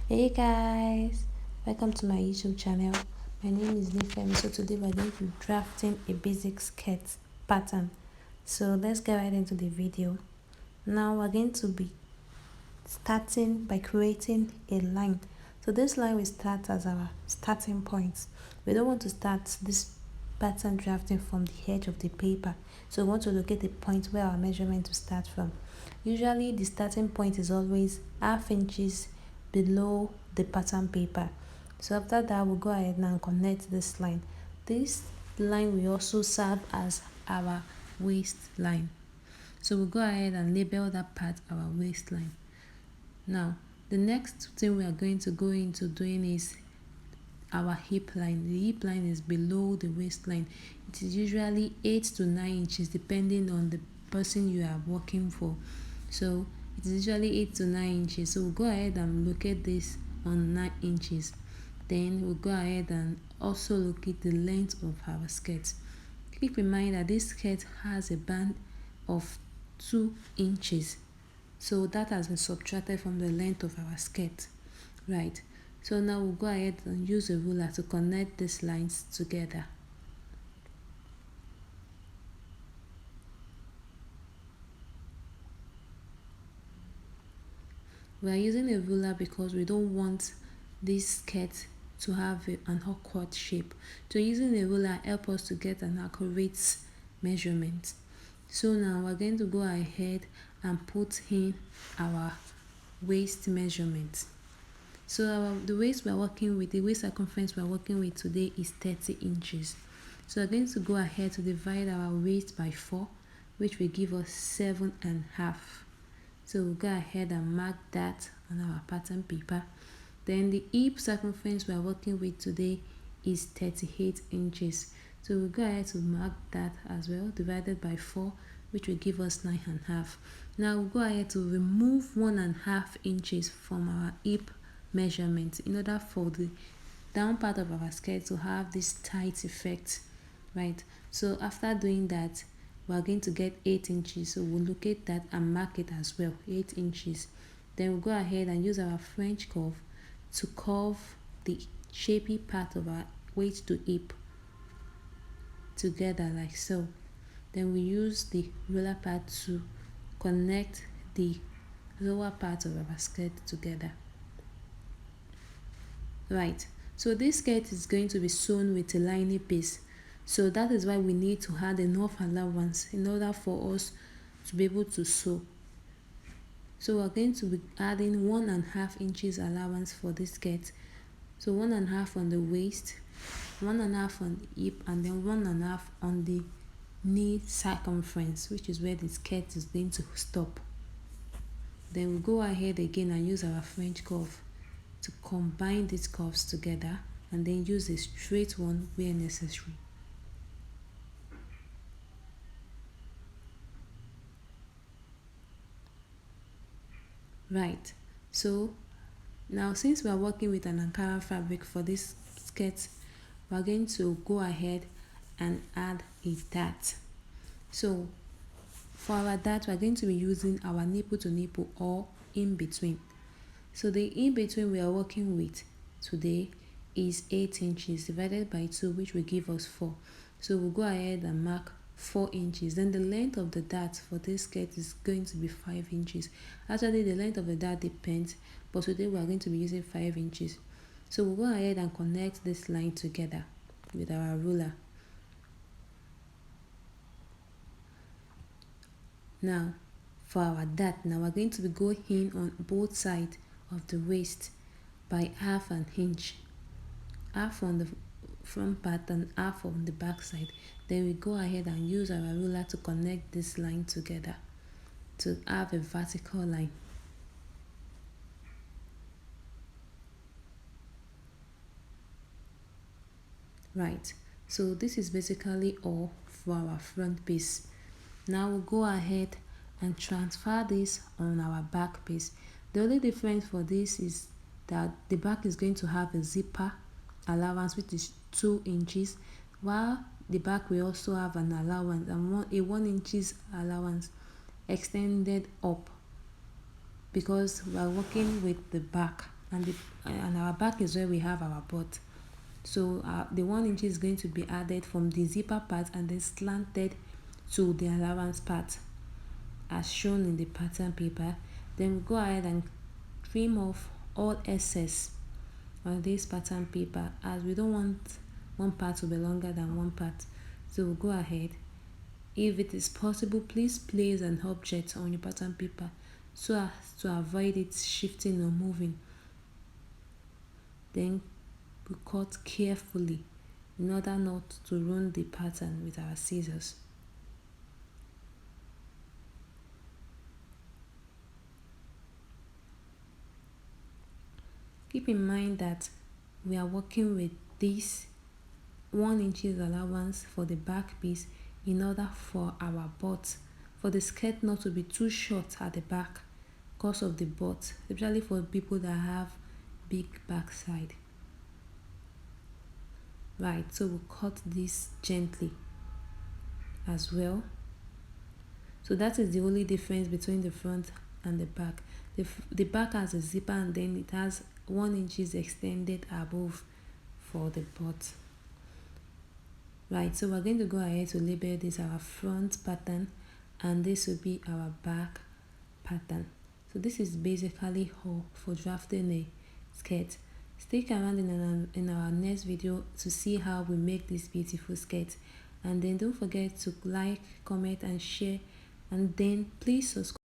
Hey guys, welcome to my YouTube channel. My name is Nifemi. So today we're going to be drafting a basic skirt pattern. So let's get right into the video. Now we're going to be starting by creating a line. So this line will start as our starting point. We don't want to start this pattern drafting from the edge of the paper. So we want to locate a point where our measurement will start from. Usually the starting point is always half inches below the pattern paper. So after that, we'll go ahead and connect this line. This line will also serve as our waistline. So we'll go ahead and label that part our waistline. Now, the next thing we are going to go into doing is our hip line. The hip line is below the waistline. It is usually 8 to 9 inches depending on the person you are working for. So it is usually 8 to 9 inches. So we'll go ahead and locate this on 9 inches. Then we'll go ahead and also locate the length of our skirt. Keep in mind that this skirt has a band of 2 inches. So that has been subtracted from the length of our skirt. Right. So now we'll go ahead and use a ruler to connect these lines together. We are using a ruler because we don't want this skirt to have an awkward shape. So using a ruler helps us to get an accurate measurement. So now we're going to go ahead and put in our waist measurement. So the waist we're working with, the waist circumference we're working with today is 30 inches. So we're going to go ahead to divide our waist by 4, which will give us 7.5. So we'll go ahead and mark that on our pattern paper. Then the hip circumference we're working with today is 38 inches. So we'll go ahead to mark that as well, divided by 4, which will give us 9.5. Now we'll go ahead to remove 1.5 inches from our hip measurement in order for the down part of our skirt to have this tight effect, right? So after doing that, we are going to get 8 inches. So we'll locate that and mark it as well, 8 inches. Then we'll go ahead and use our French curve to curve the shapy part of our waist to hip together like so. Then we use the ruler part to connect the lower part of our skirt together. Right, so this skirt is going to be sewn with a lining piece. So that is why we need to add enough allowance in order for us to be able to sew. So we're going to be adding 1.5 inches allowance for this skirt. So 1.5 on the waist, 1.5 on the hip, and then 1.5 on the knee circumference, which is where the skirt is going to stop. Then we'll go ahead again and use our French curve to combine these curves together, and then use a straight one where necessary. Right, so now since we are working with an Ankara fabric for this skirt, we are going to go ahead and add a dart. So for our dart, we are going to be using our nipple to nipple or in between. So the in between we are working with today is 8 inches divided by 2, which will give us 4. So we'll go ahead and mark 4 inches. Then the length of the dart for this skirt is going to be 5 inches. Actually, the length of the dart depends, but today we are going to be using 5 inches. So we'll go ahead and connect this line together with our ruler. Now for our dart, now we're going to be going in on both sides of the waist by half an inch, half on the front part and half on the back side. Then we go ahead and use our ruler to connect this line together to have a vertical line. Right, so this is basically all for our front piece. Now we'll go ahead and transfer this on our back piece. The only difference for this is that the back is going to have a zipper allowance, which is 2 inches, while the back will also have an allowance and a 1 inches allowance extended up, because we are working with the back and our back is where we have our butt. So the 1 inch is going to be added from the zipper part and then slanted to the allowance part as shown in the pattern paper. Then we go ahead and trim off all excess on this pattern paper, as we don't want one part to be longer than one part. So we'll go ahead, if it is possible, please place an object on your pattern paper so as to avoid it shifting or moving. Then we cut carefully in order not to ruin the pattern with our scissors. Keep in mind that we are working with this 1 inch allowance for the back piece in order for our butt, for the skirt not to be too short at the back because of the butt, especially for people that have big backside. Right, so we'll cut this gently as well. So that is the only difference between the front and the back. The back has a zipper and then it has 1 inch extended above for the butt. Right, so we're going to go ahead to label this our front pattern and this will be our back pattern. So this is basically all for drafting a skirt. Stick around in our next video to see how we make this beautiful skirt, and then don't forget to like, comment and share, and then please subscribe.